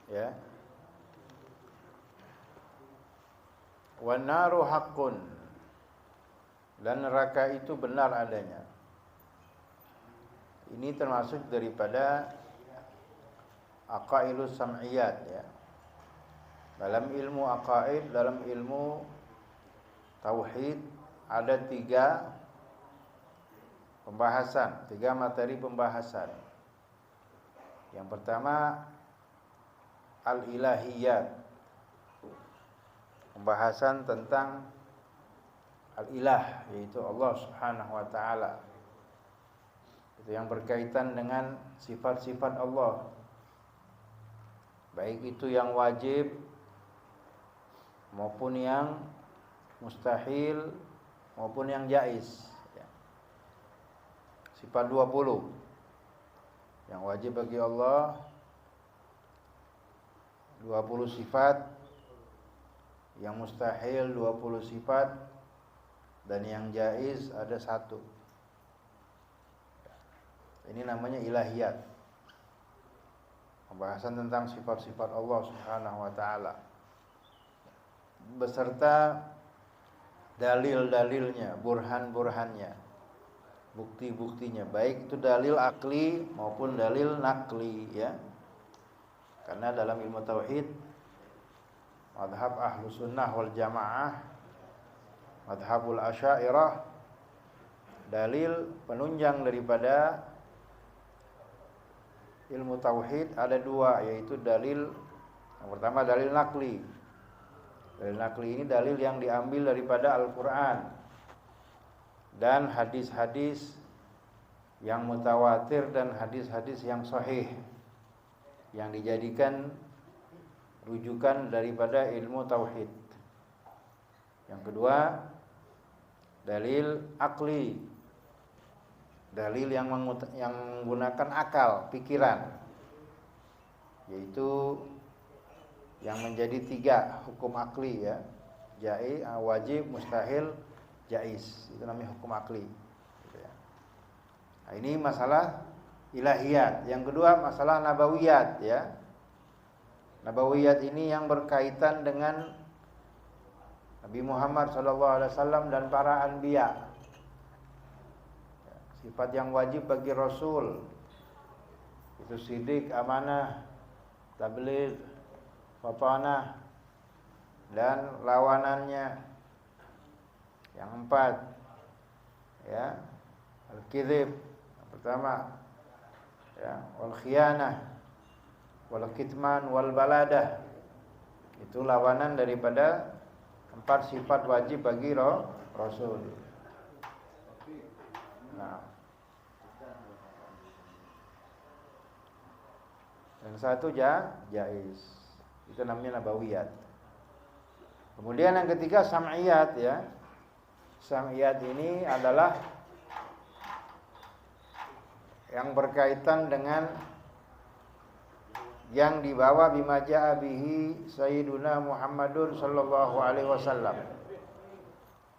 Ya. Wan naru haqqun, dan neraka itu benar adanya. Ini termasuk daripada aqaidus sam'iyat ya. Dalam ilmu aqaid, dalam ilmu tauhid ada 3 pembahasan, 3 materi pembahasan. Yang pertama al-ilahiyat, pembahasan tentang al-ilah, yaitu Allah Subhanahu wa taala. Itu yang berkaitan dengan sifat-sifat Allah, baik itu yang wajib maupun yang mustahil maupun yang jaiz ya. Sifat 20 yang wajib bagi Allah, 20 sifat, yang mustahil 20 sifat, dan yang jaiz ada 1. Ini namanya ilahiyat, pembahasan tentang sifat-sifat Allah Subhanahu wa taala beserta dalil-dalilnya, burhan-burhannya, bukti-buktinya, baik itu dalil akli maupun dalil nakli ya. Karena dalam ilmu tauhid, madhab ahlu sunnah wal jamaah, madhabul asy'ariyah, dalil penunjang daripada ilmu tauhid ada 2, yaitu dalil yang pertama dalil nakli. Dalil nakli ini dalil yang diambil daripada Al-Quran dan hadis-hadis yang mutawatir dan hadis-hadis yang sahih yang dijadikan rujukan daripada ilmu tauhid. Yang kedua, dalil akli, dalil yang menggunakan akal, pikiran, yaitu yang menjadi 3 hukum akli ya, jaiz, wajib, mustahil, jaiz. Itu namanya hukum akli gitu ya. Nah, ini masalah ilahiyat. Yang kedua masalah nabawiyat ya. Nabawiyat ini yang berkaitan dengan Nabi Muhammad SAW dan para anbiya. Sifat yang wajib bagi Rasul itu sidik, amanah, tabligh, fatanah, dan lawanannya yang 4 ya, al-kizib yang pertama ya, wal khiyanah, wal kitman, wal baladah. Itu lawanan daripada 4 sifat wajib bagi Rasul. Nah, yang 1 jaiz. Itu namanya nabawiyat. Kemudian yang ketiga sam'iyat ya. Sam'iyat ini adalah yang berkaitan dengan yang dibawa bima ja'a bihi Sayyiduna Muhammadun sallallahu alaihi wasallam,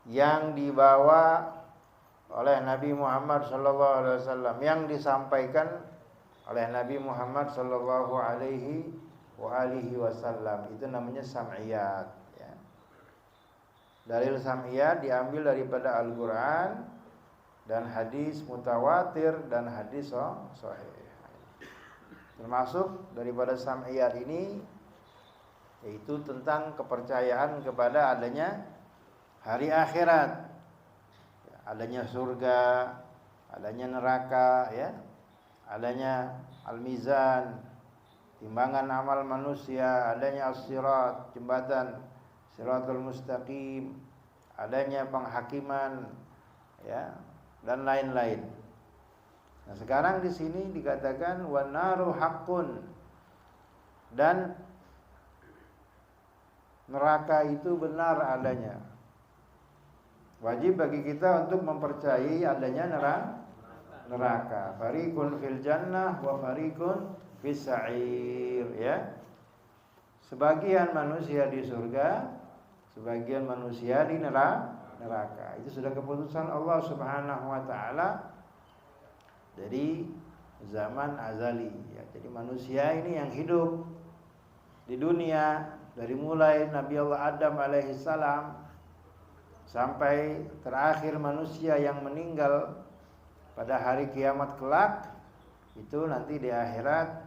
yang dibawa oleh Nabi Muhammad sallallahu alaihi wasallam, yang disampaikan oleh Nabi Muhammad sallallahu alaihi wasallam. Itu namanya sam'iyat ya. Dalil sam'iyat diambil daripada Al-Qur'an dan hadis mutawatir dan hadis sahih. Termasuk daripada sam'iyat ini yaitu tentang kepercayaan kepada adanya hari akhirat, adanya surga, adanya neraka ya, adanya al-mizan, timbangan amal manusia, adanya as-sirat, jembatan siratul mustaqim, adanya penghakiman ya, dan lain-lain. Nah, sekarang di sini dikatakan wan naru haqqun, dan neraka itu benar adanya. Wajib bagi kita untuk mempercayai adanya neraka. Fariqun fil jannah wa fariqun fis sa'ir ya. Sebagian manusia di surga, sebagian manusia di neraka. Itu sudah keputusan Allah Subhanahu wa taala dari zaman azali ya. Jadi manusia ini yang hidup di dunia dari mulai Nabi Allah Adam alaihissalam sampai terakhir manusia yang meninggal pada hari kiamat kelak, itu nanti di akhirat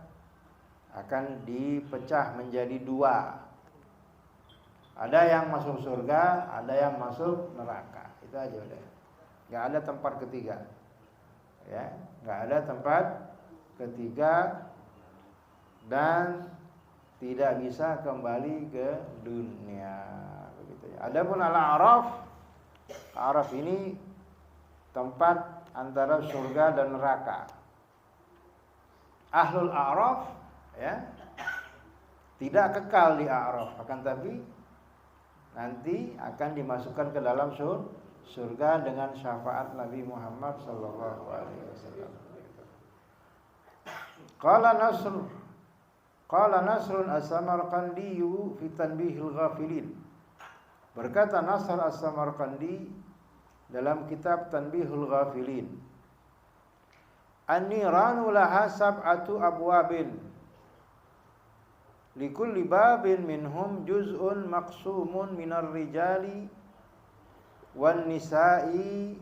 akan dipecah menjadi dua. Ada yang masuk surga, ada yang masuk neraka. Itu aja udah. Nggak ada tempat ketiga. Ya, nggak ada tempat ketiga dan tidak bisa kembali ke dunia. Begitu ya. Adapun al-A'raf, A'raf ini tempat antara surga dan neraka. Ahlul A'raf ya tidak kekal di A'raf, akan tapi nanti akan dimasukkan ke dalam surga dengan syafaat Nabi Muhammad sallallahu alaihi wasallam. Qala Nasrun As-Samarqandi fi Tanbihil Ghafilin. Berkata Nasr As-Samarqandi dalam kitab Tanbihul Ghafilin, An-niranu laha sab'atu abwabin, likulli babin minhum juz'un maqsumun minar rijali wan nisa'i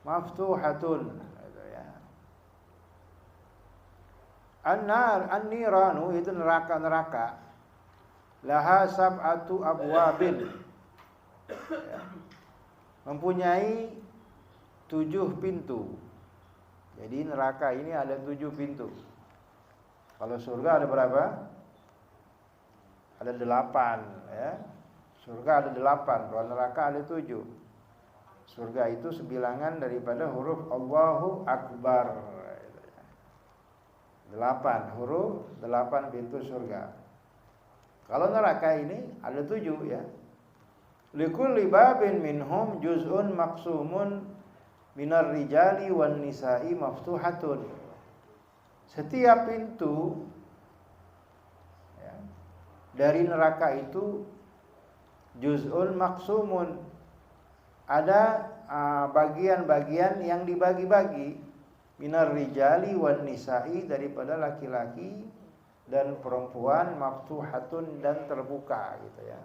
maftuhatun. An-niranu itu neraka-neraka, laha sab'atu abwabin, mempunyai 7 pintu. Jadi neraka ini ada 7 pintu. Kalau surga ada berapa? Ada 8 ya. Surga ada 8, kalau neraka ada 7. Surga itu sebilangan daripada huruf Allahu Akbar. 8 huruf, 8 pintu surga. Kalau neraka ini ada 7 ya. Likulli babin minhum juz'un maqsumun minar rijali wan nisa'i maftuhatun. Setiap pintu ya, dari neraka itu juz'un maqsumun, ada bagian-bagian yang dibagi-bagi, minar rijali wan nisa'i, daripada laki-laki dan perempuan, maftuhatun, dan terbuka gitu ya.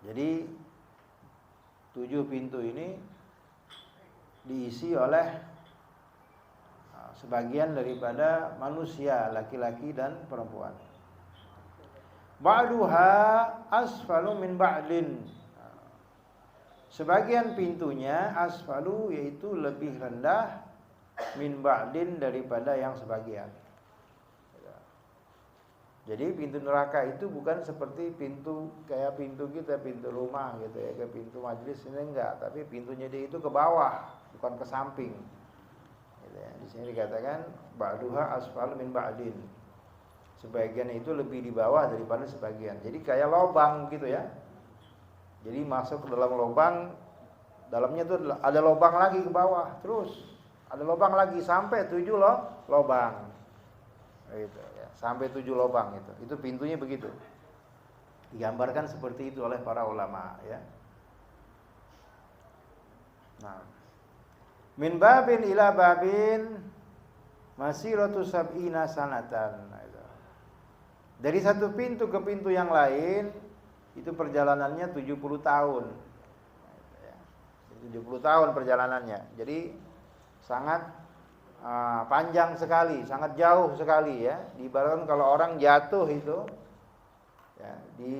Jadi 7 pintu ini diisi oleh sebagian daripada manusia, laki-laki dan perempuan. Ba'duha asfalu min ba'din. Sebagian pintunya asfalu, yaitu lebih rendah, min ba'din, daripada yang sebagian. Jadi pintu neraka itu bukan seperti pintu kayak pintu kita, pintu rumah gitu ya, kayak pintu majelis ini enggak, tapi pintunya dia itu ke bawah, bukan ke samping. Gitu ya. Di sini dikatakan ba'duha asfal min ba'din. Sebagian itu lebih di bawah daripada sebagian. Jadi kayak lubang gitu ya. Jadi masuk ke dalam lubang, dalamnya itu ada lubang lagi ke bawah, terus ada lubang lagi sampai 7 lubang. Gitu. Sampai 7 lubang itu pintunya begitu. Digambarkan seperti itu oleh para ulama ya. Nah, min babin ila babin masiratu sab'ina sanatan. Dari satu pintu ke pintu yang lain itu perjalanannya 70 tahun. 70 tahun perjalanannya. Jadi sangat panjang sekali, sangat jauh sekali ya. Diibaratkan kalau orang jatuh itu ya, di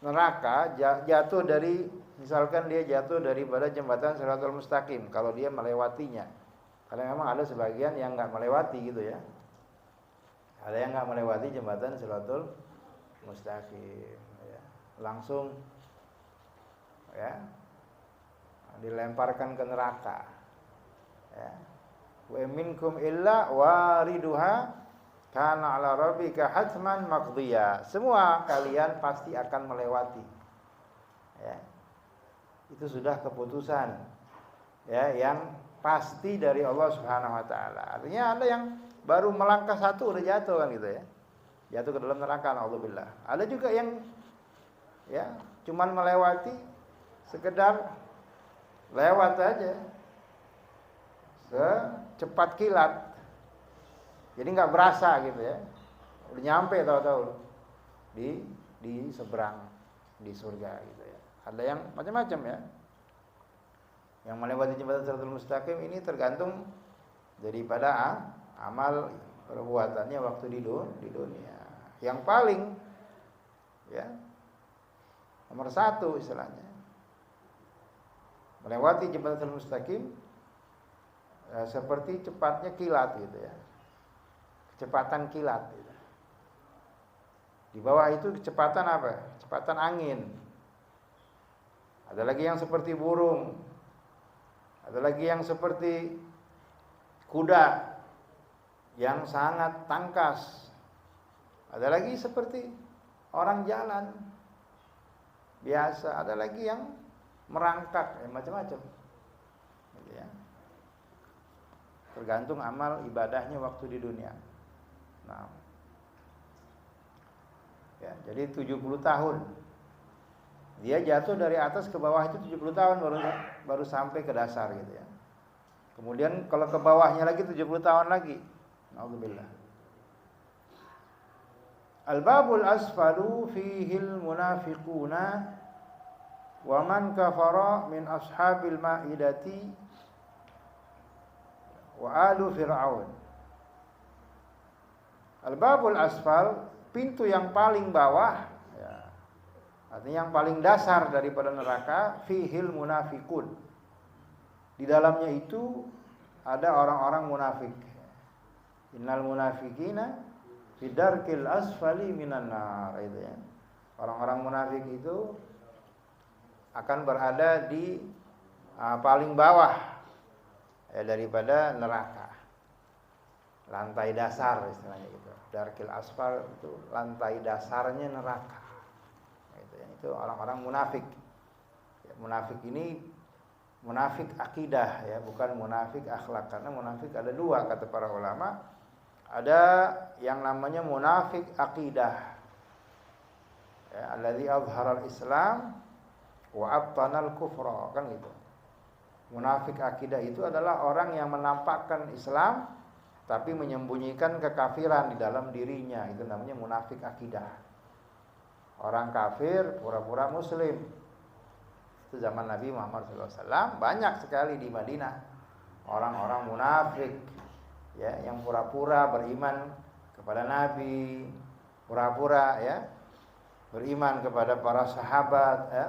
neraka, jatuh dari, misalkan dia jatuh daripada jembatan Shiratal Mustaqim, kalau dia melewatinya. Karena memang ada sebagian yang nggak melewati gitu ya. Ada yang nggak melewati jembatan Shiratal Mustaqim ya. Langsung ya dilemparkan ke neraka ya. Wa minkum illa wariduha kana ala rabbika hatman maqdiya. Semua kalian pasti akan melewati. Ya. Itu sudah keputusan ya, yang pasti dari Allah Subhanahu wa taala. Artinya ada yang baru melangkah satu udah jatuh kan gitu ya. Jatuh ke dalam neraka, naudzubillah. Ada juga yang ya cuman melewati, sekedar lewat aja, secepat kilat Jadi nggak berasa gitu ya. Udah nyampe tahu-tahu di seberang di surga gitu ya. Ada yang macam-macam ya. Yang melewati jembatan Shiratal Mustaqim ini tergantung daripada amal perbuatannya waktu di dunia. Yang paling ya nomor 1 istilahnya melewati jembatan Shiratal Mustaqim seperti cepatnya kilat gitu ya. Kecepatan kilat gitu. Di bawah itu kecepatan apa? Kecepatan angin. Ada lagi yang seperti burung. Ada lagi yang seperti kuda yang sangat tangkas. Ada lagi seperti orang jalan biasa. Ada lagi yang merangkak, macam-macam. Gitu ya. Tergantung amal ibadahnya waktu di dunia. Nah, ya, jadi 70 tahun. Dia jatuh dari atas ke bawah itu 70 tahun baru sampai ke dasar gitu ya. Kemudian kalau ke bawahnya lagi 70 tahun lagi. Nauzubillah. Al-babul asfalu fihil munafiquna wa man kafara min ashabil ma'idati wa alu fir'aun. Al-babul asfal, pintu yang paling bawah ya. Artinya yang paling dasar daripada neraka, fihil munafiqun. Di dalamnya itu ada orang-orang munafik. Innal munafiqina fi darkil asfali minan nar, itu ya. Orang-orang munafik itu akan berada di paling bawah ya, daripada neraka. Lantai dasar istilahnya gitu. Darkil asfal itu lantai dasarnya neraka. Gitu ya. Itu orang-orang munafik. Ya, munafik ini munafik akidah ya, bukan munafik akhlak. Karena munafik ada 2 kata para ulama. Ada yang namanya munafik akidah. Ya, alladzi azhara al-islam wa abtana al-kufra, kan gitu. Munafik akidah itu adalah orang yang menampakkan Islam tapi menyembunyikan kekafiran di dalam dirinya. Itu namanya munafik akidah. Orang kafir pura-pura muslim. Itu zaman Nabi Muhammad SAW banyak sekali di Madinah orang-orang munafik ya, yang pura-pura beriman kepada Nabi, pura-pura ya beriman kepada para sahabat ya.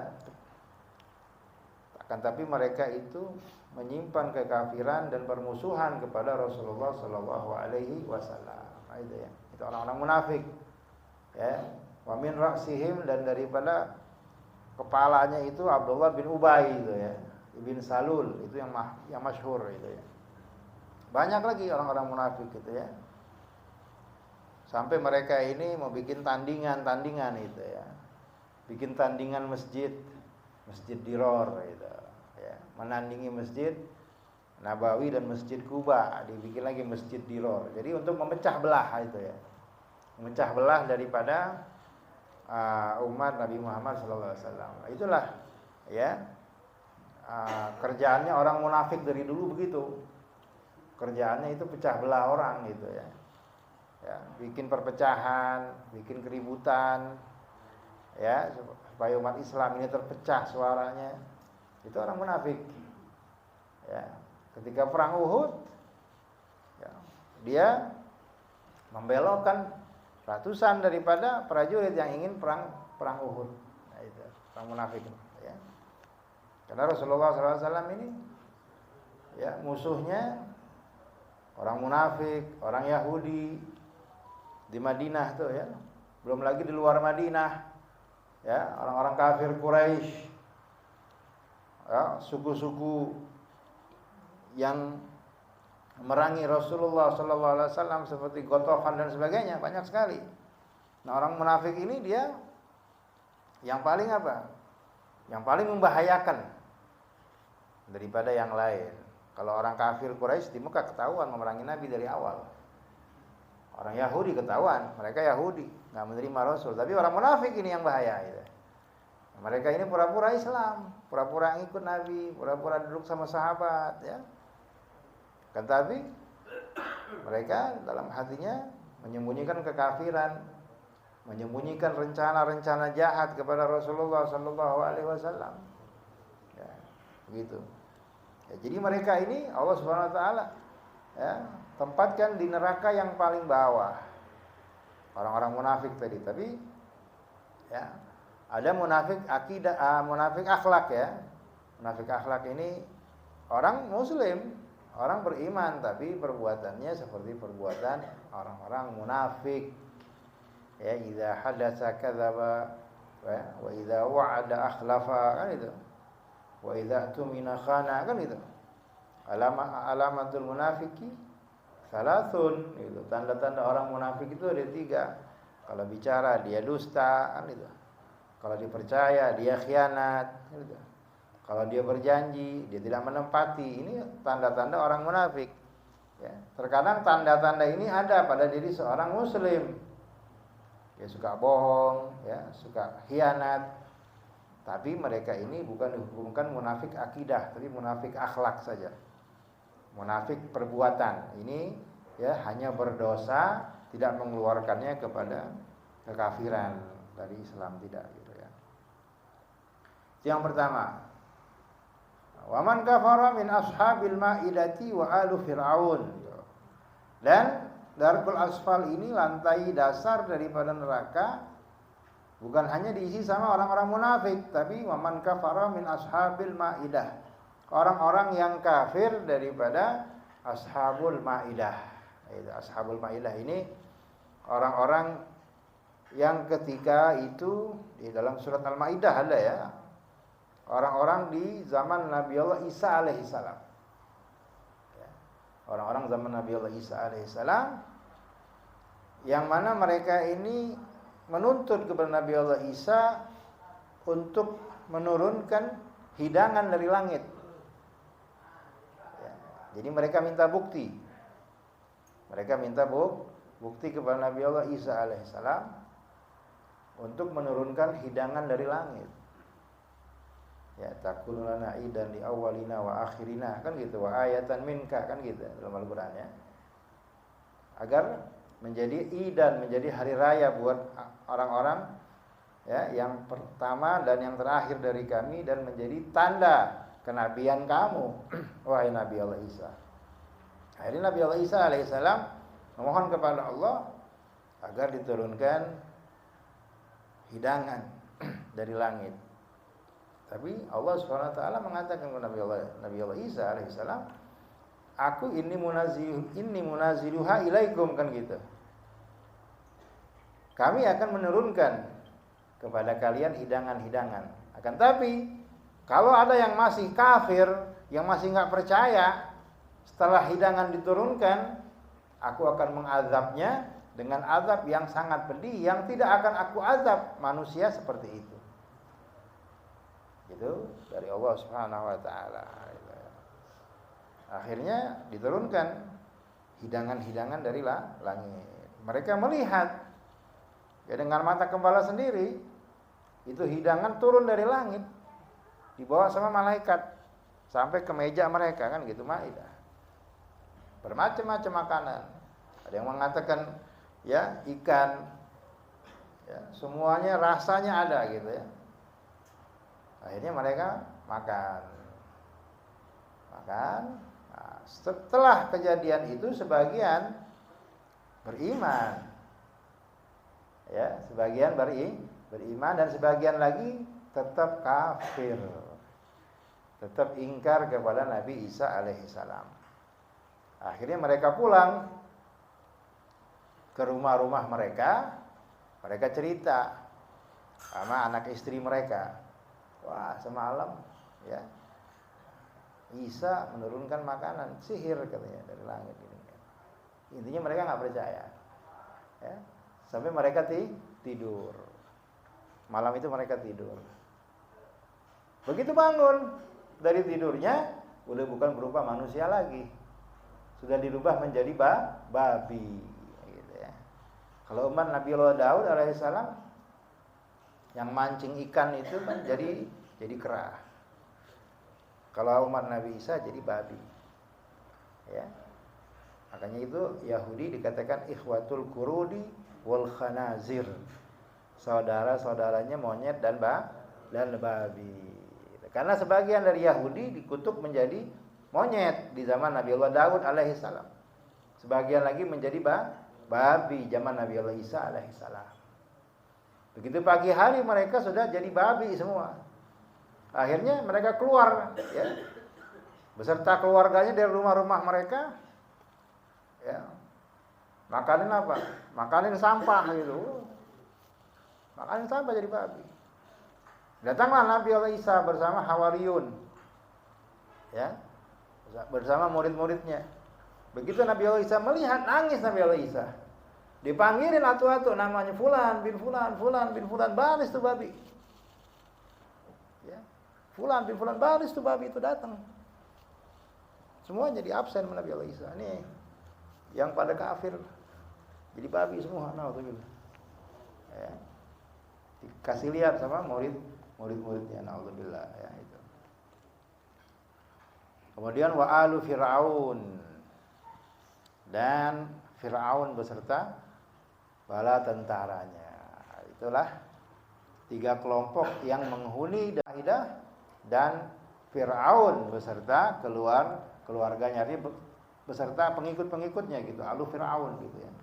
Akan tapi mereka itu menyimpan kekafiran dan permusuhan kepada Rasulullah Sallallahu Alaihi Wasallam. Itu ya, itu orang-orang munafik. Ya, wa min ra'sihim, dan daripada kepalanya itu Abdullah bin Ubay itu ya, bin Salul, itu yang masyhur itu ya. Banyak lagi orang-orang munafik gitu ya. Sampai mereka ini mau bikin tandingan itu ya. Bikin tandingan masjid Diror gitu ya. Menandingi masjid Nabawi dan masjid Kuba, dibikin lagi masjid Diror. Jadi untuk memecah belah itu ya. Memecah belah daripada umat Nabi Muhammad SAW. Itulah ya kerjaannya orang munafik dari dulu begitu. Kerjaannya itu pecah belah orang gitu ya. Ya, bikin perpecahan, bikin keributan ya, supaya umat Islam ini terpecah suaranya. Itu orang munafik. Ya, ketika perang Uhud ya, dia membelokkan ratusan daripada prajurit yang ingin perang Uhud. Nah, itu orang munafik ya. Karena Rasulullah SAW ini ya musuhnya orang munafik, orang Yahudi di Madinah tuh ya. Belum lagi di luar Madinah ya, orang-orang kafir Quraisy. Ya, suku-suku yang merangi Rasulullah SAW seperti Ghatafan dan sebagainya, banyak sekali. Nah, orang munafik ini dia yang paling apa? Yang paling membahayakan daripada yang lain. Kalau orang kafir Quraisy di Mekah ketahuan memerangi Nabi dari awal. Orang Yahudi ketahuan, mereka Yahudi, nggak menerima Rasul. Tapi orang munafik ini yang bahaya. Gitu. Mereka ini pura-pura Islam, pura-pura ngikut Nabi, pura-pura duduk sama sahabat, ya. Kan tapi Mereka dalam hatinya menyembunyikan kekafiran, menyembunyikan rencana-rencana jahat kepada Rasulullah sallallahu alaihi wasallam. Ya, begitu. Ya, jadi mereka ini Allah Subhanahu wa taala ya, tempatkan di neraka yang paling bawah. Orang-orang munafik tadi, tapi ya, ada munafik akidah, munafik akhlak ya. Munafik akhlak ini orang muslim, orang beriman tapi perbuatannya seperti perbuatan orang-orang munafik. Ya, idza hadatsa kadzaba wa idza wa'ada akhlafa, kan itu. Wa idza tumina khana, kan itu. Alamatul munafiki salasun, itu. Tanda-tanda orang munafik itu ada 3. Kalau bicara dia dusta, kan itu. Kalau dipercaya dia khianat, kan itu. Kalau dia berjanji dia tidak menepati. Ini tanda-tanda orang munafik. Ya, terkadang tanda-tanda ini ada pada diri seorang muslim. Ya, suka bohong, ya, suka khianat. Tapi mereka ini bukan dihukumkan munafik akidah, tapi munafik akhlak saja. Munafik perbuatan. Ini ya hanya berdosa, tidak mengeluarkannya kepada kekafiran dari Islam, tidak gitu ya. Itu yang pertama. Wa man kafara min ashabil maidati wa alu fir'aun. Dan Darkul asfal ini lantai dasar daripada neraka bukan hanya diisi sama orang-orang munafik, tapi waman kafara min ashabil maidah, orang-orang yang kafir daripada ashabul maidah. Ashabul maidah ini orang-orang yang ketika itu di dalam surat Al-Maidah ada ya, orang-orang di zaman Nabi Allah Isa alaihissalam. Orang-orang zaman Nabi Allah Isa alaihissalam, yang mana mereka ini menuntut kepada Nabi Allah Isa untuk menurunkan hidangan dari langit. Ya, jadi mereka minta bukti. Mereka minta bukti kepada Nabi Allah Isa alaihissalam untuk menurunkan hidangan dari langit. Ya, takunu lana idan li awwalina wa akhirina, kan gitu, wa ayatan minka, kan gitu dalam Al-Qur'an ya. Agar menjadi idan, menjadi hari raya buat orang-orang ya, yang pertama dan yang terakhir dari kami, dan menjadi tanda kenabian kamu wahai Nabi Allah Isa. Akhirnya Nabi Allah Isa alaihissalam memohon kepada Allah agar diturunkan hidangan dari langit. Tapi Allah Subhanahu wa taala mengatakan kepada Nabi Allah Isa alaihissalam, aku ini munaziluha ilaikum, kan gitu. Kami akan menurunkan kepada kalian hidangan-hidangan. Akan tapi kalau ada yang masih kafir, yang masih nggak percaya, setelah hidangan diturunkan, aku akan mengazabnya dengan azab yang sangat pedih, yang tidak akan aku azab manusia seperti itu. Gitu dari Allah Subhanahu wa taala. Akhirnya diturunkan hidangan-hidangan dari langit. Mereka melihat ya dengan mata kepala sendiri, itu hidangan turun dari langit, dibawa sama malaikat sampai ke meja mereka, kan gitu, Maidah. Bermacam-macam makanan. Ada yang mengatakan ya ikan, ya, semuanya rasanya ada gitu ya. Akhirnya mereka makan. Nah, setelah kejadian itu sebagian beriman, ya, sebagian beriman dan sebagian lagi tetap kafir, tetap ingkar kepada Nabi Isa alaihissalam. Akhirnya mereka pulang ke rumah-rumah mereka, mereka cerita sama anak istri mereka, wah semalam ya Isa menurunkan makanan sihir katanya dari langit ini. Intinya mereka nggak percaya, ya, sampai mereka tidur. Malam itu mereka tidur. Begitu bangun dari tidurnya, udah bukan berupa manusia lagi, sudah dirubah menjadi babi. Gitu ya. Kalau umat Nabi Allah Daud alaihissalam yang mancing ikan itu kan jadi kera. Kalau umat Nabi Isa jadi babi. Ya. Makanya itu Yahudi dikatakan ikhwatul qurudi wal khanazir. Saudara-saudaranya monyet dan babi. Karena sebagian dari Yahudi dikutuk menjadi monyet di zaman Nabi Allah Daud alaihissalam. Sebagian lagi menjadi babi zaman Nabi Allah Isa alaihissalam. Begitu pagi hari mereka sudah jadi babi semua. Akhirnya mereka keluar, ya, beserta keluarganya dari rumah-rumah mereka, ya. Makanin apa? Makanin sampah gitu. Makanin sampah jadi babi. Datanglah Nabi Allah Isa bersama Hawariyun, ya, bersama murid-muridnya. Begitu Nabi Allah Isa melihat, nangis Nabi Allah Isa. Dipanggilin atu-atu namanya Fulan bin Fulan, Fulan bin Fulan, baris tuh babi. Ya. Fulan bin Fulan, baris tuh babi itu datang. Semua jadi absen Nabi Allah Isa. Ini yang pada kafir jadi babi semua, naudzubillah. Ya. Dikasih lihat sama murid-muridnya, naudzubillah, ya itu. Kemudian wa alu Fir'aun, dan Fir'aun beserta bala tentaranya. Itulah 3 kelompok yang menghuni Dahidah dan Fir'aun beserta keluarganya, beserta pengikut-pengikutnya gitu, alu Fir'aun gitu ya.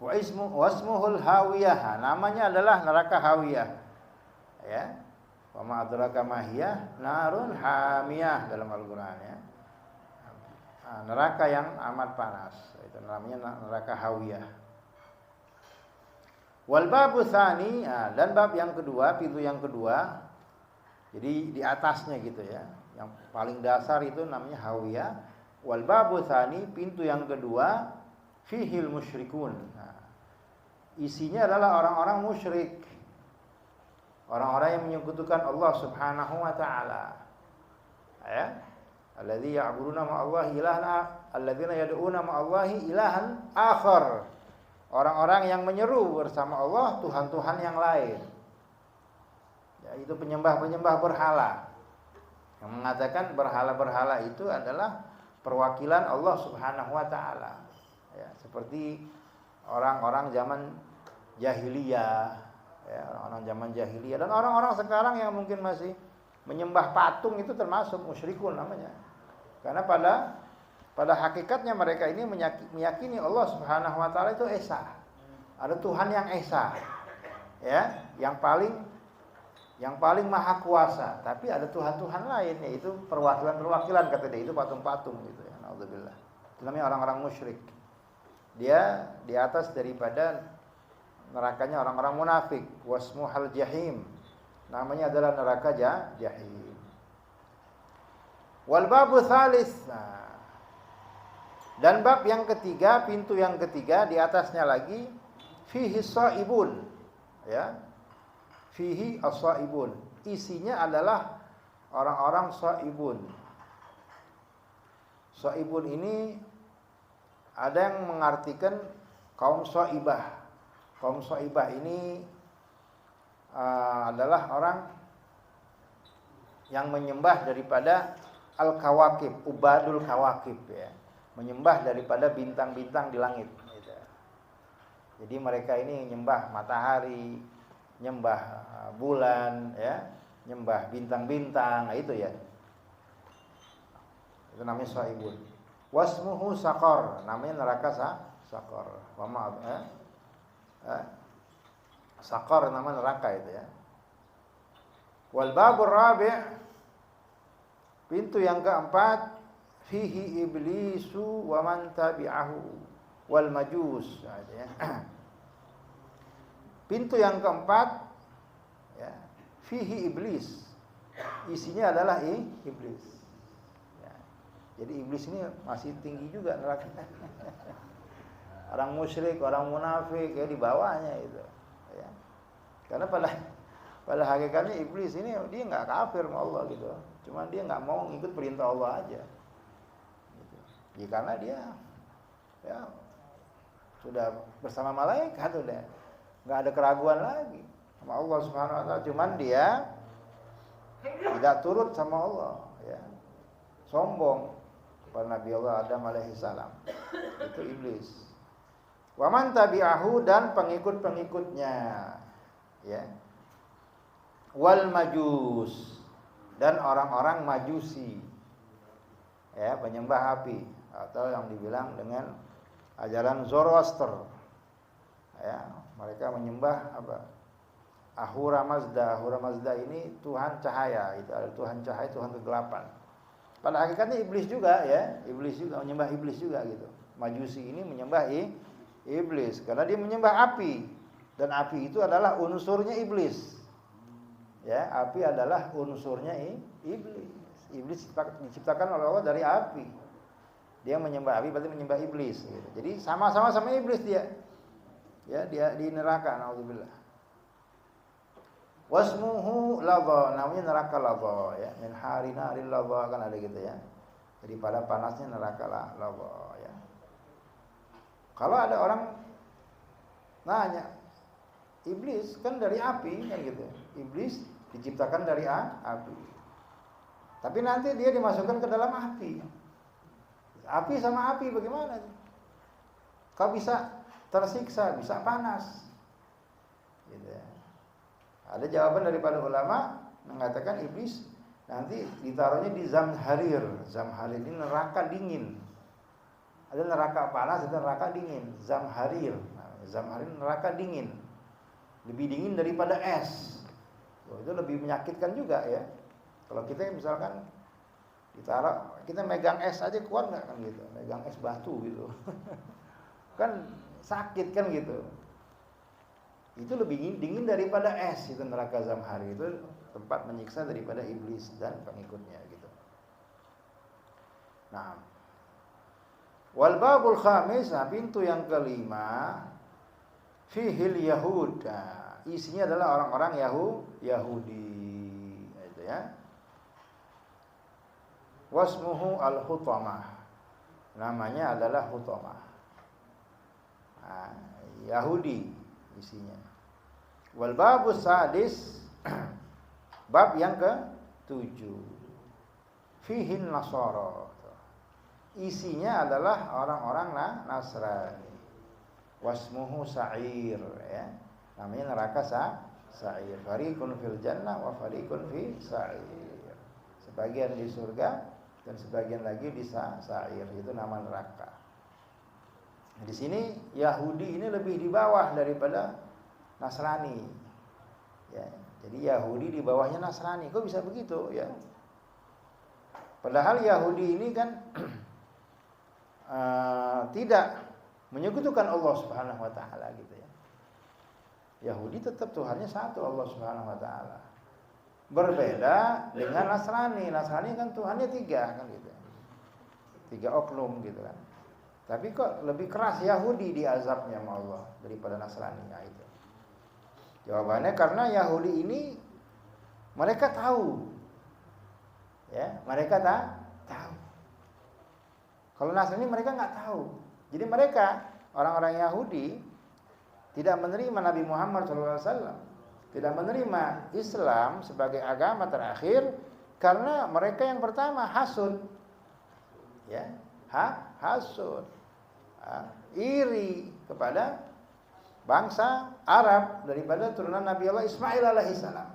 Wasmuhul hawiyah, namanya adalah neraka hawiyah. Ya. Wa ma adraka ma hiya narun hamiyah dalam Al-Qur'an ya. Neraka yang amat panas, itu namanya neraka hawiyah. Wal babu tsani, dan bab yang kedua, pintu yang kedua. Jadi di atasnya gitu ya. Yang paling dasar itu namanya hawiyah. Wal babu tsani, pintu yang kedua, fihil musyrikun. Isinya adalah orang-orang musyrik. Orang-orang yang menyekutukan Allah Subhanahu wa taala. Ya. Alladzi ya'buduna ma'allahi ilahan, alladzina yad'una ma'allahi ilahan akhar. Orang-orang yang menyeru bersama Allah tuhan-tuhan yang lain. Ya, itu penyembah-penyembah berhala. Yang mengatakan berhala-berhala itu adalah perwakilan Allah Subhanahu wa taala. Ya, seperti orang-orang zaman jahiliyah, ya, orang-orang zaman jahiliyah dan orang-orang sekarang yang mungkin masih menyembah patung itu termasuk musyrikun namanya. Karena pada hakikatnya mereka ini meyakini Allah Subhanahu wa taala itu esa. Ada Tuhan yang esa. Ya, yang paling maha kuasa, tapi ada tuhan-tuhan lain, yaitu perwakilan-perwakilan kata dia, itu patung-patung gitu ya. Naudzubillah. Itu namanya orang-orang musyrik. Dia di atas daripada nerakanya orang-orang munafik. Wasmuhal jahim, namanya adalah neraka jahim. Wal babu tsalis, dan bab yang ketiga, pintu yang ketiga di atasnya lagi, fihi shaibun, ya, fihi as-shaibun, isinya adalah orang-orang shaibun. Shaibun ini ada yang mengartikan kaum Syaibah. Kaum Syaibah ini adalah orang yang menyembah daripada al-kawakib, ubadul kawakib ya. Menyembah daripada bintang-bintang di langit gitu. Jadi mereka ini menyembah matahari, menyembah bulan ya, menyembah bintang-bintang, itu ya. Itu namanya Syaibun. Wasmuhu sakor, namanya neraka sakor. Sakor nama neraka itu ya. Wal babur rabi', pintu yang keempat, fihi iblisu wa man tabi'ahu wal majus ya. Pintu yang keempat ya, fihi iblis, isinya adalah iblis. Jadi iblis ini masih tinggi juga neraka. Orang musyrik, orang munafik ya di bawahnya itu. Ya. Karena pada hakikatnya iblis ini dia nggak kafir sama Allah gitu. Cuma dia nggak mau ngikut perintah Allah aja. Gitu. Ya, karena dia ya sudah bersama malaikat udah nggak ada keraguan lagi sama Allah Subhanahu wa taala. Cuman dia tidak turut sama Allah. Ya. Sombong. kepada Nabi Allah Adam alaihi salam. Itu iblis. Wa man tabi'ahu, dan pengikut-pengikutnya, ya. Wal majus, dan orang-orang majusi, ya, penyembah api, atau yang dibilang dengan ajaran Zoroaster, ya, mereka menyembah apa? Ahura Mazda. Ahura Mazda ini Tuhan cahaya, itu ada Tuhan cahaya, Tuhan kegelapan. Pada hakikatnya iblis juga, ya, iblis juga menyembah iblis juga gitu. Majusi ini menyembah iblis karena dia menyembah api, dan api itu adalah unsurnya iblis. Ya, api adalah unsurnya iblis. Iblis diciptakan oleh Allah dari api. Dia menyembah api berarti menyembah iblis gitu. Jadi sama-sama iblis dia. Ya, dia di neraka, naudzubillah. Wasmuhu ladha, namanya neraka ladha, ya. Min harina lil ladha, kan ada gitu ya. Jadi pada panasnya neraka ladha, ya. Kalau ada orang nanya, iblis kan dari api, kan gitu. Iblis diciptakan dari api. Tapi nanti dia dimasukkan ke dalam api. Api sama api bagaimana? Kau bisa tersiksa, bisa panas. Gitu ya. Ada jawaban daripada ulama mengatakan iblis nanti ditaruhnya di Zamharir. Zamharir ini neraka dingin. Ada neraka panas, ada neraka dingin. Zamharir. Zamharir neraka dingin. Lebih dingin daripada es. Itu lebih menyakitkan juga, ya. Kalau kita misalkan ditaruh, kita megang es aja kuat nggak, kan gitu. Megang es batu gitu. Kan sakit kan gitu. Itu lebih dingin daripada es, itu neraka Zamharir. Itu tempat menyiksa daripada iblis dan pengikutnya gitu. Nah, wal babul khamis, pintu yang kelima, fihil Yahud. Isinya adalah orang-orang Yahudi, itu ya. Wasmuhu al-Hutamah, namanya adalah Hutamah. Nah, Yahudi isinya. Wal babus sadis, bab yang ke-7, fihin Nasara. Isinya adalah orang-orang Nasrani. Wasmuhu Sa'ir, ya. Namanya neraka Sa'ir. Fariqun fil jannah wa fariqun fi Sa'ir. Sebagian di surga dan sebagian lagi di Sa'ir. Itu nama neraka. Di sini Yahudi ini lebih di bawah daripada Nasrani. Ya, jadi Yahudi di bawahnya Nasrani. Kok bisa begitu, ya? Padahal Yahudi ini kan tidak menyekutukan Allah Subhanahu wa taala gitu ya. Yahudi tetap Tuhannya satu, Allah Subhanahu wa taala. Berbeda dengan Nasrani. Nasrani kan Tuhannya 3 kan gitu. 3 oknum gitu kan. Tapi kok lebih keras Yahudi diazabnya sama Allah daripada Nasrani, ya itu. Jawabannya karena Yahudi ini mereka tahu. Ya, mereka tahu. Kalau Nasrani mereka nggak tahu. Jadi mereka orang-orang Yahudi tidak menerima Nabi Muhammad SAW, tidak menerima Islam sebagai agama terakhir karena mereka yang pertama hasud, ya, hasud, iri kepada bangsa Arab daripada turunan Nabi Allah Ismail alaihissalam.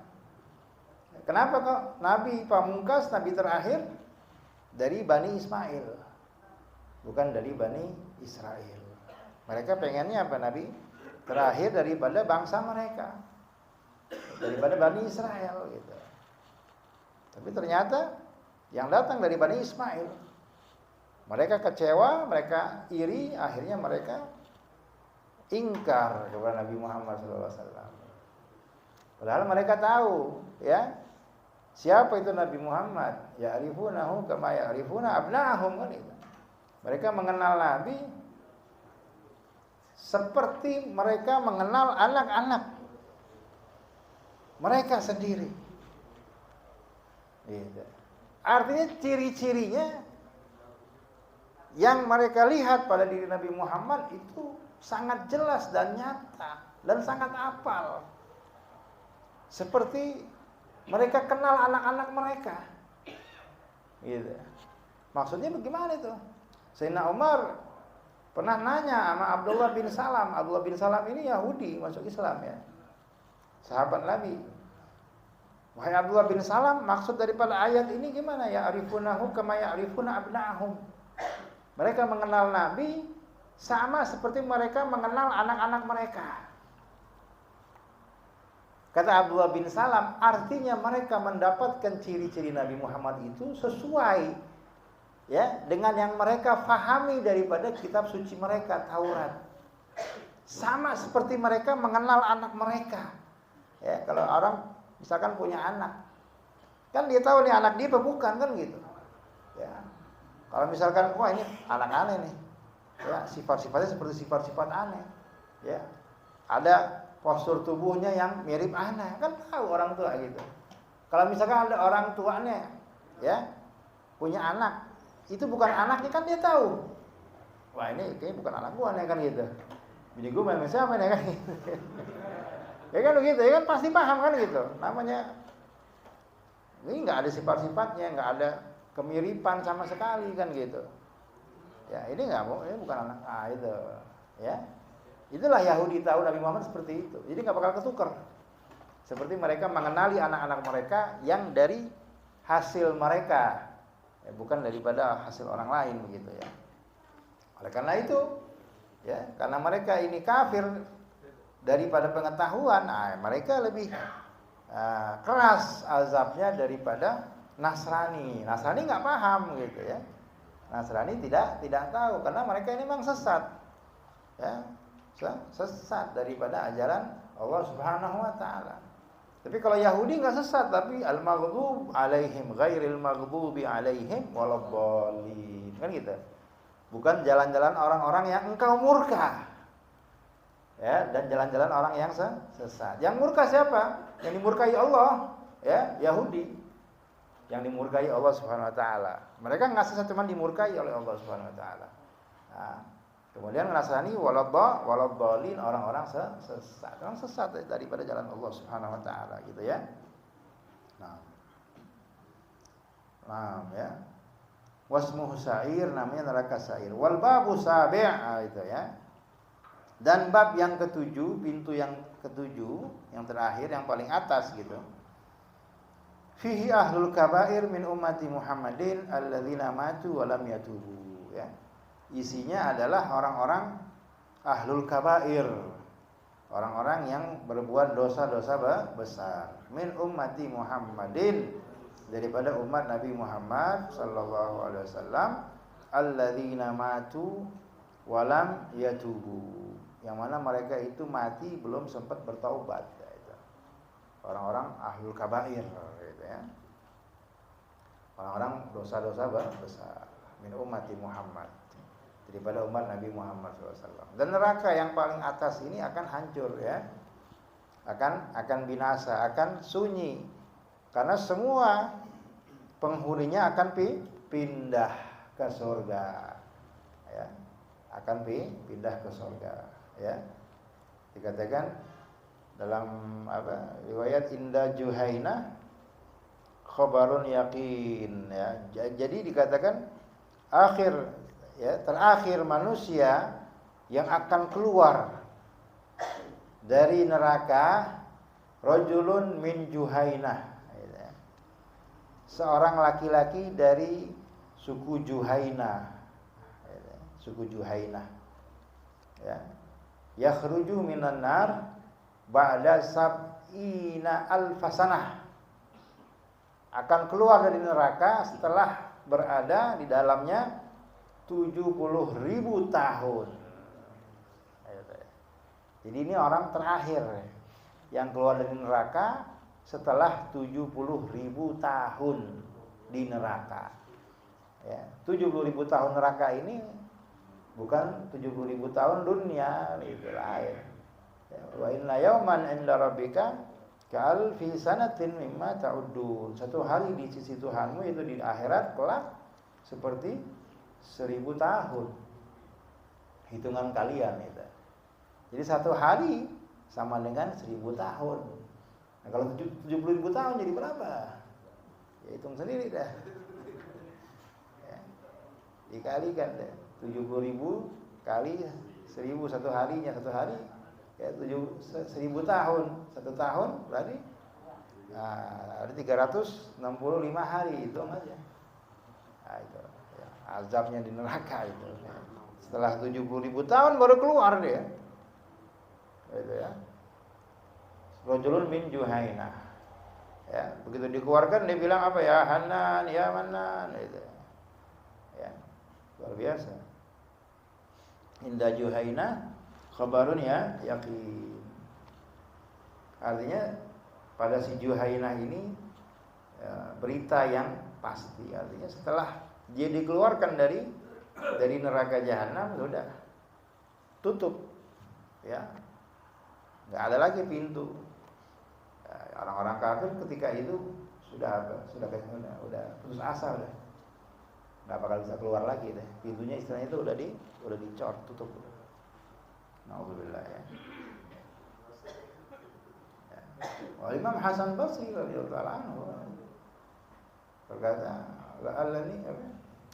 Kenapa kok Nabi pamungkas, Nabi terakhir dari Bani Ismail, bukan dari Bani Israel? Mereka pengennya apa? Nabi terakhir daripada bangsa mereka, daripada Bani Israel gitu. Tapi ternyata yang datang dari Bani Ismail. Mereka kecewa, mereka iri, akhirnya mereka ingkar kepada Nabi Muhammad SAW. Padahal mereka tahu, ya, siapa itu Nabi Muhammad. Ya'rifunahu kama ya'rifuna abna'ahum, kan itu. Mereka mengenal Nabi seperti mereka mengenal anak-anak mereka sendiri. Gitu. Artinya ciri-cirinya yang mereka lihat pada diri Nabi Muhammad itu sangat jelas dan nyata dan sangat apal. Seperti mereka kenal anak-anak mereka. Gitu. Maksudnya bagaimana itu? Sayyidina Umar pernah nanya sama Abdullah bin Salam. Abdullah bin Salam ini Yahudi, masuk Islam ya. Sahabat Nabi. Wahai Abdullah bin Salam, maksud daripada ayat ini gimana? Ya'rifunahu kama ya'rifuna abna'ahum. Mereka mengenal Nabi sama seperti mereka mengenal anak-anak mereka. Kata Abdullah bin Salam, artinya mereka mendapatkan ciri-ciri Nabi Muhammad itu sesuai ya dengan yang mereka fahami daripada kitab suci mereka, Taurat. Sama seperti mereka mengenal anak mereka. Ya, kalau orang misalkan punya anak, kan dia tahu nih anak dia apa bukan, kan gitu. Ya. Kalau misalkan wah ini anak aneh nih. Ya, sifat-sifatnya seperti sifat-sifat aneh. Ya. Ada postur tubuhnya yang mirip anak, kan tahu orang tua gitu. Kalau misalkan ada orang tuanya ya punya anak, itu bukan anaknya, kan dia tahu. Wah ini kayaknya bukan anak gua nih, kan gitu. Bini gua main siapa nih, kan gitu. Ya kan begitu, ya kan pasti paham kan gitu. Namanya ini nggak ada sifat-sifatnya, nggak ada kemiripan sama sekali kan gitu. Ya ini nggak mau, ini bukan anak itu. Ya itulah Yahudi tahu Nabi Muhammad seperti itu. Jadi nggak bakal ketukar. Seperti mereka mengenali anak-anak mereka yang dari hasil mereka. Ya, bukan daripada hasil orang lain begitu ya. Oleh karena itu, ya, karena mereka ini kafir daripada pengetahuan, mereka lebih keras azabnya daripada Nasrani. Nasrani nggak paham gitu ya. Nasrani tidak tahu karena mereka ini memang sesat, ya, sesat daripada ajaran Allah Subhanahu Wa Taala. Tapi kalau Yahudi nggak sesat, tapi al-maghdub alaihim ghairil maghdubi alaihim waladdallin. Kan gitu. Bukan jalan-jalan orang-orang yang engkau murka. Ya, dan jalan-jalan orang yang sesat. Yang murka siapa? Yang dimurkai Allah, ya, Yahudi. Yang dimurkai Allah Subhanahu wa taala. Mereka nggak sesat, cuma dimurkai oleh Allah Subhanahu wa taala. Nah, kemudian Nasrani waladdallin, orang-orang sesat. Orang sesat daripada jalan Allah Subhanahu wa taala gitu ya. Nah, ya. Wasmuhu sa'ir, namanya neraka sa'ir. Wal babu sabi', itu ya. Dan bab yang ketujuh, pintu yang ketujuh, yang terakhir, yang paling atas gitu. Fihi ahlul kabair min ummati Muhammadin alladzina matu wa lam yatubu, ya. Isinya adalah orang-orang ahlul kabair, orang-orang yang berbuat dosa-dosa besar. Min ummati Muhammadin, daripada umat Nabi Muhammad sallallahu alaihi wasallam, alladzina matu wa lam yatubu, yang mana mereka itu mati belum sempat bertaubat, gitu. Orang-orang ahlul kabair gitu ya. Orang-orang dosa-dosa besar min ummati Muhammad, daripada umat Nabi Muhammad SAW. Dan neraka yang paling atas ini akan hancur ya, akan binasa, akan sunyi, karena semua penghuninya akan pindah ke surga, ya, akan pindah ke surga, ya. Dikatakan dalam riwayat Inda Juhaina khabarun yakin, ya. Jadi dikatakan terakhir manusia yang akan keluar dari neraka rajulun min Juhainah, seorang laki-laki dari suku Juhainah, ya. Yakhruju minan nar ba'da sab'ina alfasanah, akan keluar dari neraka setelah berada di dalamnya 70.000 tahun. Jadi ini orang terakhir yang keluar dari neraka setelah 70.000 tahun di neraka. Ya, 70.000 tahun neraka ini bukan 70.000 tahun dunia, itu lain. Ya, wa inna yauman 'inda rabbika ka'alfi sanatin mimma ta'uddun. Satu hari di sisi Tuhanmu itu di akhirat kelak seperti 1000 tahun hitungan kalian itu. Jadi satu hari sama dengan 1000 tahun. Nah, kalau 70.000 tahun jadi berapa? Ya hitung sendiri dah. Ya. dikalikan deh 70.000 kali 1.000 satu harinya, satu hari ya 1.000 tahun, satu tahun berarti ada 365 hari, itu aja. Nah, itu ya, azabnya di neraka itu. Setelah 70.000 tahun baru keluar dia. Itu ya. Rajulun min Juhainah. Ya, begitu dikeluarkan dia bilang apa ya? Hanan, ya Manan itu. Ya. Luar biasa. Inda Juhainah khabarun ya yakin. Artinya pada si Juhainah ini berita yang pasti. Artinya setelah dia dikeluarkan dari neraka jahanam sudah tutup, ya nggak ada lagi pintu. Orang-orang kafir ketika itu sudah putus asa, udah nggak bakal bisa keluar lagi deh. Pintunya istilahnya itu udah dicor, tutup. Nauzubillah ya. Imam Hasan Basri radhiyallahu anhu berkata,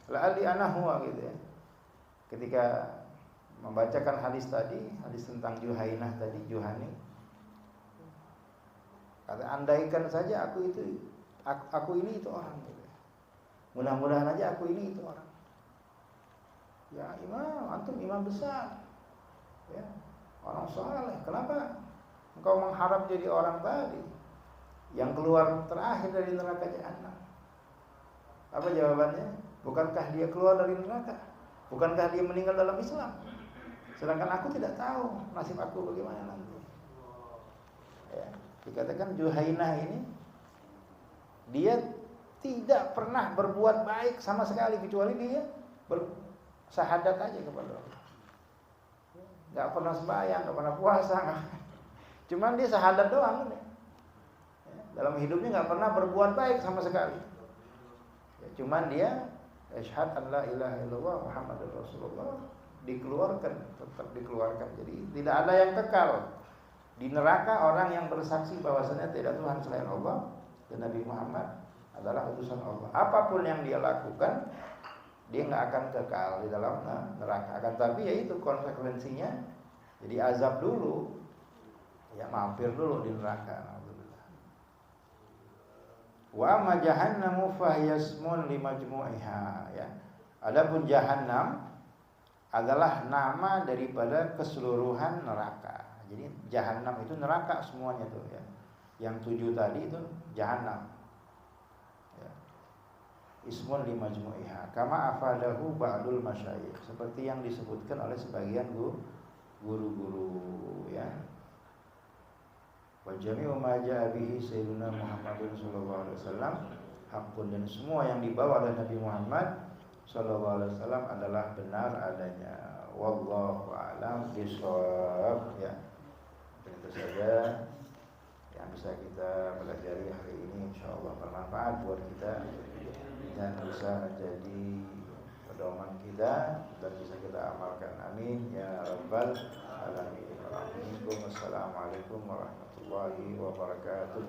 la'alli ana huwa gitu ya. Ketika membacakan hadis tadi, hadis tentang Juhainah tadi, Juhani, kata andaikan saja aku ini itu orang gitu. Mudah-mudahan aja aku ini itu orang. Ya imam, antum imam besar, ya orang saleh. Kenapa engkau mengharap jadi orang tadi yang keluar terakhir dari neraka jahanam? Apa jawabannya? Bukankah dia keluar dari neraka? Bukankah dia meninggal dalam Islam? Sedangkan aku tidak tahu nasib aku bagaimana nanti. Ya, dikatakan Juhainah ini dia tidak pernah berbuat baik sama sekali kecuali dia bersyahadat aja kepada Allah. Gak pernah sembahyang, gak pernah puasa, cuman dia syahadat doang. Ya, dalam hidupnya gak pernah berbuat baik sama sekali. Ya, cuman dia asyhadu an la ilaha illallah Muhammadur Rasulullah, dikeluarkan, tetap dikeluarkan. Jadi tidak ada yang kekal di neraka orang yang bersaksi bahwasanya tidak Tuhan selain Allah dan Nabi Muhammad adalah utusan Allah. Apapun yang dia lakukan, dia nggak akan kekal di dalam neraka. Akan tapi yaitu konsekuensinya, jadi azab dulu, ya mampir dulu di neraka. Wa ma jahannamu fahyasmun limajmu'iha, ya. Adapun jahannam adalah nama daripada keseluruhan neraka. Jadi jahannam itu neraka semuanya tuh ya. Yang 7 tadi itu jahannam. Ya. Ismun limajmu'iha kama afadahu ba'dul masyayikh, seperti yang disebutkan oleh sebagian guru-guru ya. Wa jami'u ma ja'a bihi sayyiduna Muhammadun sallallahu alaihi wasallam haqqun, dan semua yang dibawa oleh Nabi Muhammad sallallahu alaihi wasallam adalah benar adanya. Wallahu a'lam bishawab ya. Itu saja yang bisa kita pelajari hari ini, insyaallah bermanfaat buat kita dan bisa menjadi pedoman kita dan bisa kita amalkan. Amin ya rabbal alamin. Assalamualaikum warahmatullahi wabarakatuh.